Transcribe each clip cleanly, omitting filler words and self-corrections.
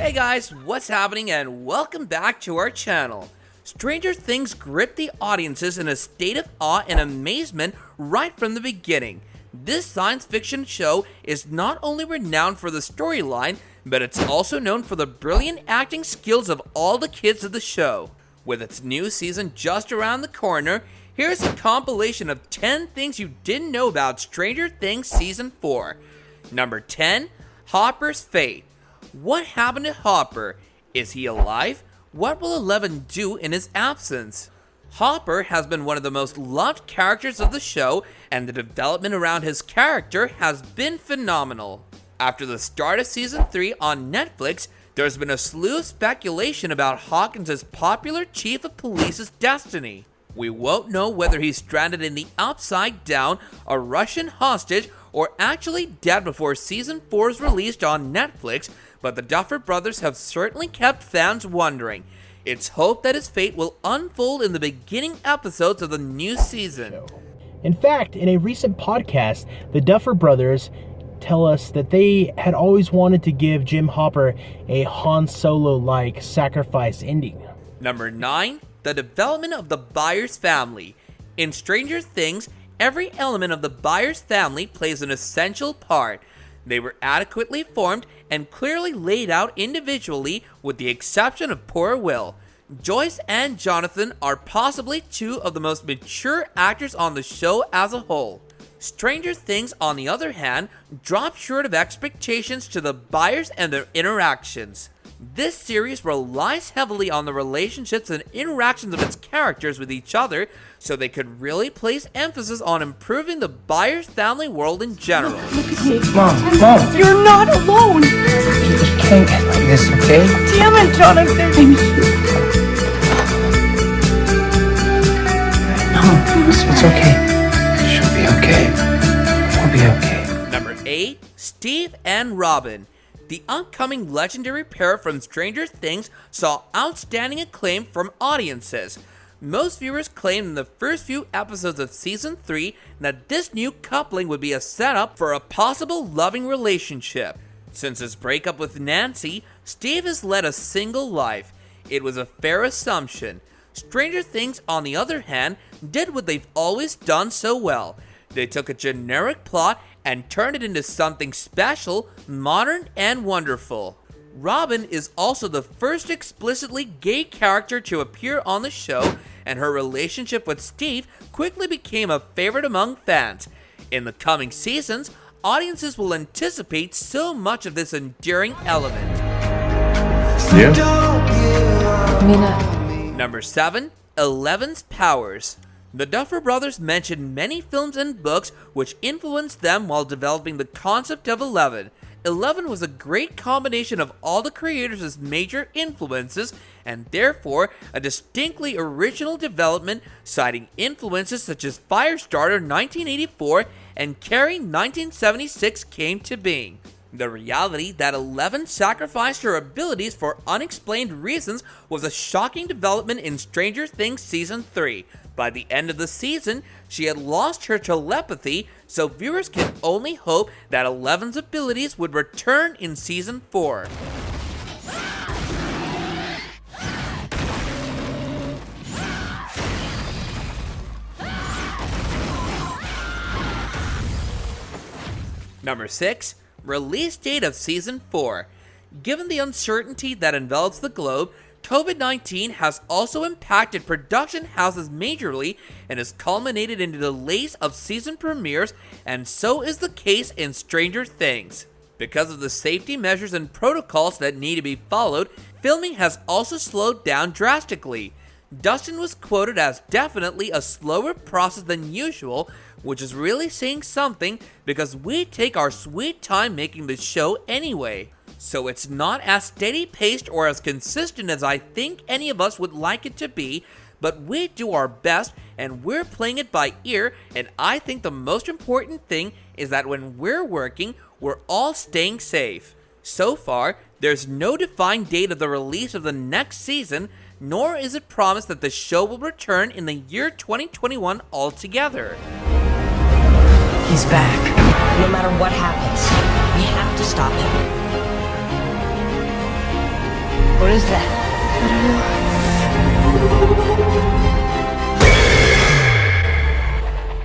Hey guys, what's happening and welcome back to our channel. Stranger Things gripped the audiences in a state of awe and amazement right from the beginning. This science fiction show is not only renowned for the storyline, but it's also known for the brilliant acting skills of all the kids of the show. With its new season just around the corner, here's a compilation of 10 things you didn't know about Stranger Things Season 4. Number 10, Hopper's fate. What happened to Hopper? Is he alive? What will Eleven do in his absence? Hopper has been one of the most loved characters of the show, and the development around his character has been phenomenal. After the start of Season 3 on Netflix, there's been a slew of speculation about Hawkins' popular chief of police's destiny. We won't know whether he's stranded in the Upside Down, a Russian hostage, or actually dead before Season 4 is released on Netflix, but the Duffer Brothers have certainly kept fans wondering. It's hoped that his fate will unfold in the beginning episodes of the new season. In fact, in a recent podcast, the Duffer Brothers tell us that they had always wanted to give Jim Hopper a Han Solo-like sacrifice ending. Number 9, the development of the Byers family. In Stranger Things, every element of the Byers family plays an essential part. They were adequately formed and clearly laid out individually, with the exception of poor Will. Joyce and Jonathan are possibly two of the most mature actors on the show as a whole. Stranger Things, on the other hand, dropped short of expectations to the Byers and their interactions. This series relies heavily on the relationships and interactions of its characters with each other, so they could really place emphasis on improving the Byers family world in general. Mom, You're not alone! you can't get like this, okay? Damn it, Jonathan! No, it's okay. She'll be okay. We'll be okay. Number 8, Steve and Robin. The upcoming legendary pair from Stranger Things saw outstanding acclaim from audiences. Most viewers claimed in the first few episodes of Season 3 that this new coupling would be a setup for a possible loving relationship. Since his breakup with Nancy, Steve has led a single life. It was a fair assumption. Stranger Things, on the other hand, did what they've always done so well. They took a generic plot and turned it into something special, modern, and wonderful. Robin is also the first explicitly gay character to appear on the show, and her relationship with Steve quickly became a favorite among fans. In the coming seasons, audiences will anticipate so much of this endearing element. Number 7, Eleven's powers. The Duffer Brothers mentioned many films and books which influenced them while developing the concept of Eleven. Eleven was a great combination of all the creators' major influences, and therefore a distinctly original development, citing influences such as Firestarter 1984 and Carrie 1976 came to being. The reality that Eleven sacrificed her abilities for unexplained reasons was a shocking development in Stranger Things Season 3. By the end of the season, she had lost her telepathy, so viewers can only hope that Eleven's abilities would return in Season 4. Number 6, release date of Season 4. Given the uncertainty that envelops the globe, COVID-19 has also impacted production houses majorly and has culminated into delays of season premieres, and so is the case in Stranger Things. Because of the safety measures and protocols that need to be followed, filming has also slowed down drastically. Dustin was quoted as definitely a slower process than usual, which is really saying something because we take our sweet time making the show anyway. So it's not as steady-paced or as consistent as I think any of us would like it to be, but we do our best and we're playing it by ear, and I think the most important thing is that when we're working, we're all staying safe. So far, there's no defined date of the release of the next season, nor is it promised that the show will return in the year 2021 altogether. He's back. No matter what happens, we have to stop him. What is that?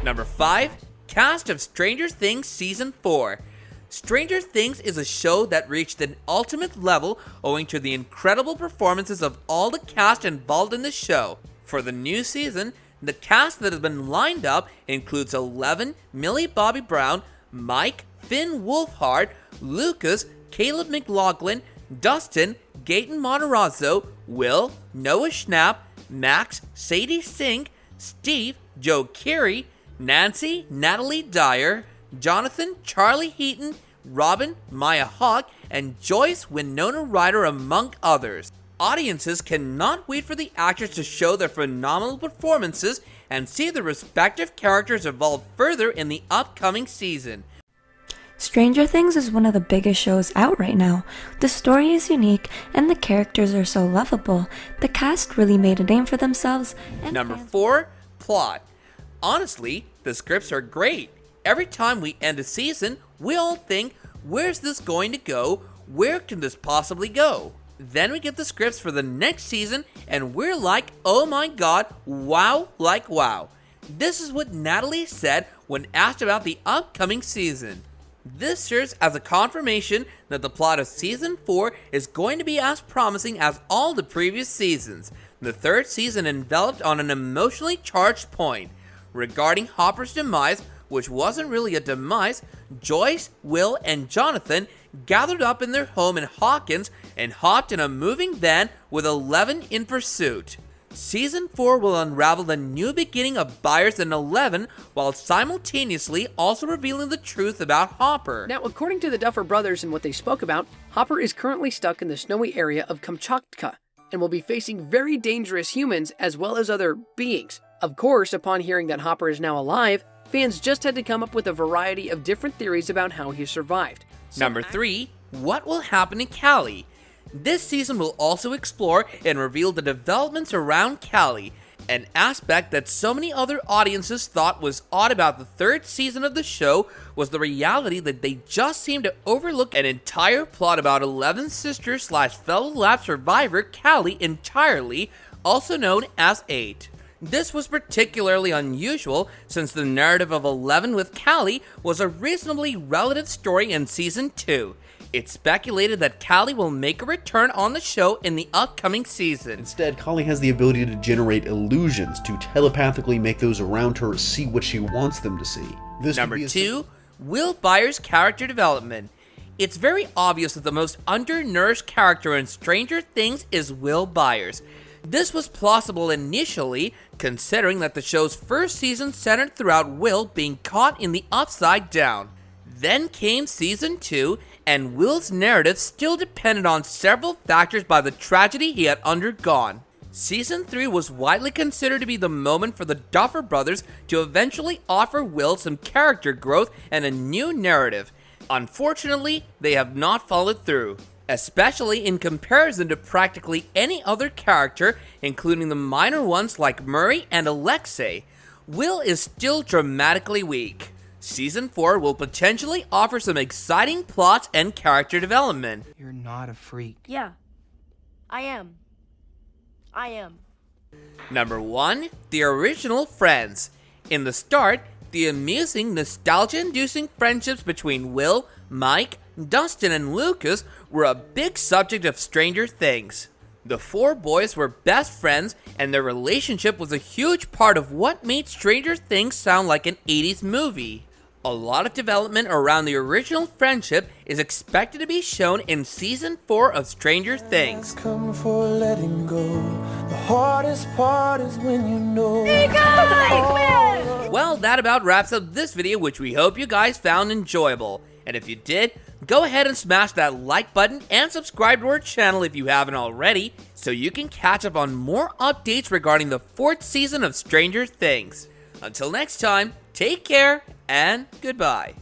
Number 5, cast of Stranger Things Season 4. Stranger Things is a show that reached an ultimate level owing to the incredible performances of all the cast involved in the show. For the new season, the cast that has been lined up includes 11, Millie Bobby Brown, Mike, Finn Wolfhard, Lucas, Caleb McLaughlin, Dustin, Gaten Matarazzo, Will, Noah Schnapp, Max, Sadie Sink, Steve, Joe Keery, Nancy, Natalie Dyer, Jonathan, Charlie Heaton, Robin, Maya Hawke, and Joyce Winona Ryder, among others. Audiences cannot wait for the actors to show their phenomenal performances and see their respective characters evolve further in the upcoming season. Stranger Things is one of the biggest shows out right now. The story is unique and the characters are so lovable. The cast really made a name for themselves. And Number 4, plot. Honestly, the scripts are great. Every time we end a season, we all think, where's this going to go? Where can this possibly go? Then we get the scripts for the next season and we're like, oh my god, wow, like wow. This is what Natalie said when asked about the upcoming season. This serves as a confirmation that the plot of Season 4 is going to be as promising as all the previous seasons. The third season enveloped on an emotionally charged point. Regarding Hopper's demise, which wasn't really a demise, Joyce, Will, and Jonathan gathered up in their home in Hawkins and hopped in a moving van with 11 in pursuit. Season 4 will unravel the new beginning of Byers and 11 while simultaneously also revealing the truth about Hopper. Now, according to the Duffer Brothers and what they spoke about, Hopper is currently stuck in the snowy area of Kamchatka and will be facing very dangerous humans as well as other beings. Of course, upon hearing that Hopper is now alive, fans just had to come up with a variety of different theories about how he survived. Number 3, what will happen to Cali? This season will also explore and reveal the developments around Cali, an aspect that so many other audiences thought was odd about the third season of the show was the reality that they just seemed to overlook an entire plot about 11's sister / fellow lab survivor Cali entirely, also known as 8. This was particularly unusual since the narrative of 11 with Cali was a reasonably relative story in Season 2. It's speculated that Cali will make a return on the show in the upcoming season. Instead, Cali has the ability to generate illusions to telepathically make those around her see what she wants them to see. Number 2, Will Byers' character development. It's very obvious that the most undernourished character in Stranger Things is Will Byers. This was plausible initially, considering that the show's first season centered throughout Will being caught in the Upside Down. Then came Season 2, and Will's narrative still depended on several factors by the tragedy he had undergone. Season 3 was widely considered to be the moment for the Duffer Brothers to eventually offer Will some character growth and a new narrative. Unfortunately, they have not followed through, especially in comparison to practically any other character, including the minor ones like Murray and Alexei. Will is still dramatically weak. Season 4 will potentially offer some exciting plots and character development. You're not a freak. Yeah, I am. Number 1, the original Friends. In the start, the amusing, nostalgia-inducing friendships between Will, Mike, Dustin, and Lucas were a big subject of Stranger Things. The 4 boys were best friends, and their relationship was a huge part of what made Stranger Things sound like an 80s movie. A lot of development around the original friendship is expected to be shown in Season 4 of Stranger Things. Come for letting go. The hardest part is when you know. Well, that about wraps up this video, which we hope you guys found enjoyable. And if you did, go ahead and smash that like button and subscribe to our channel if you haven't already, so you can catch up on more updates regarding the 4th season of Stranger Things. Until next time, take care and goodbye.